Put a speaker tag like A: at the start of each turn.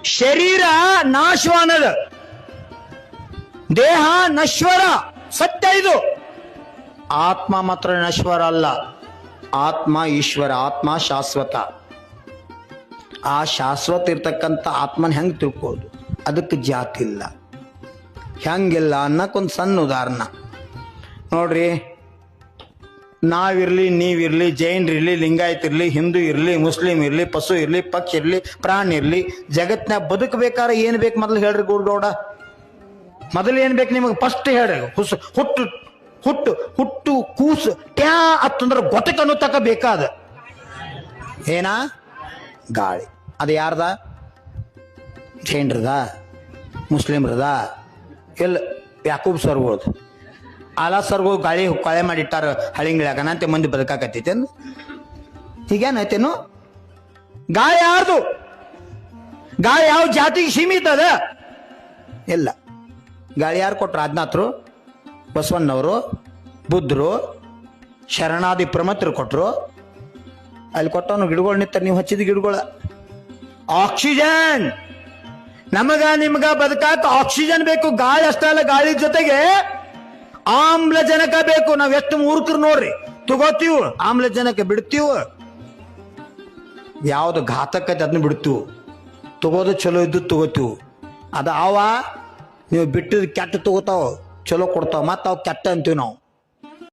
A: ಶರೀರ ನಾಶವಾನದ, ದೇಹ ನಶ್ವರ, ಸತ್ಯ ಇದು. ಆತ್ಮ ಮಾತ್ರ ನಶ್ವರ ಅಲ್ಲ, ಆತ್ಮ ಈಶ್ವರ, ಆತ್ಮ ಶಾಶ್ವತ. ಆ ಶಾಶ್ವತ ಇರ್ತಕ್ಕಂಥ ಆತ್ಮನ ಹೆಂಗೆ ತಿಳ್ಕೋದು? ಅದಕ್ಕೆ ಜಾತಿ ಇಲ್ಲ, ಹೆಂಗಿಲ್ಲ ಅನ್ನಕ್ಕೊಂದು ಸಣ್ಣ ಉದಾಹರಣೆ ನೋಡ್ರಿ. ನಾವಿರ್ಲಿ, ನೀವಿರ್ಲಿ, ಜೈನರಿರ್ಲಿ, ಲಿಂಗಾಯತ್ ಇರ್ಲಿ, ಹಿಂದೂ ಇರ್ಲಿ, ಮುಸ್ಲಿಂ ಇರ್ಲಿ, ಪಶು ಇರ್ಲಿ, ಪಕ್ಷಿ ಇರ್ಲಿ, ಪ್ರಾಣಿ ಇರ್ಲಿ, ಜಗತ್ನಾಗ ಬದುಕಬೇಕಾದ್ರೆ ಏನು ಬೇಕು ಮೊದಲು ಹೇಳ್ರಿ ಗೌಡ? ಮೊದಲು ಏನು ಬೇಕು ನಿಮಗೆ? ಫಸ್ಟ್ ಹೇಳ್ರಿ. ಹುಟ್ಟು ಹುಟ್ಟು ಹುಟ್ಟು ಕೂಸು ಟ್ಯಾ ಅತ್ತಂದ್ರೆ ಗೊತ್ತಕನ್ನು ತಕ ಬೇಕಾದ ಏನ ಗಾಳಿ. ಅದು ಯಾರ್ದ? ಜೈನ್ರದ, ಮುಸ್ಲಿಮ್ರದ, ಎಲ್ಲ ಯಾಕೂಬ್ ಸರ್ಗೋದು, ಆಲಾ ಸರ್ಗೋ ಗಾಳಿ ಕೊಳೆ ಮಾಡಿಟ್ಟಾರ ಹಳಿಂಗ್ಳಾಗನಂತೆ ಮಂದಿ ಬದುಕಾಕತ್ತೈತೇನು? ಹೀಗೇನೈತೇನು? ಗಾಳಿ ಯಾರ್ದು? ಗಾಳಿ ಯಾವ ಜಾತಿಗೆ ಸೀಮಿತ ಅದ? ಇಲ್ಲ. ಗಾಳಿ ಯಾರು ಕೊಟ್ರು? ಆಜ್ಞಾತರು, ಬಸವಣ್ಣವರು, ಬುದ್ಧರು, ಶರಣಾದಿ ಪ್ರಮತರು ಕೊಟ್ರು. ಅಲ್ಲಿ ಕೊಟ್ಟವನು ಗಿಡಗಳು ನಿಂತ, ನೀವು ಹಚ್ಚಿದ ಗಿಡಗಳ ಆಕ್ಸಿಜನ್. ನಮಗ ನಿಮಗ ಬದುಕಾಕ ಆಕ್ಸಿಜನ್ ಬೇಕು. ಗಾಳಿ ಅಷ್ಟೇ ಅಲ್ಲ, ಗಾಳಿ ಜೊತೆಗೆ ಆಮ್ಲಜನಕ ಬೇಕು. ನಾವ್ ಎಷ್ಟು ಮೂರ್ಖರು ನೋಡ್ರಿ, ತಗೋತೀವ ಆಮ್ಲಜನಕ, ಬಿಡ್ತೀವ ಯಾವ್ದು ಘಾತಕತೆ ಅದನ್ನ ಬಿಡ್ತೀವಿ, ತಗೋದು ಚಲೋ ಇದ್ದು ತಗೋತೀವಿ. ಅದ ಅವ ನೀವು ಬಿಟ್ಟಿದ್ ಕೆಟ್ಟ ತಗೋತಾವ, ಚಲೋ ಕೊಡ್ತಾವ, ಮತ್ತ ಅವ್ ಕೆಟ್ಟ ಅಂತೀವಿ ನಾವು.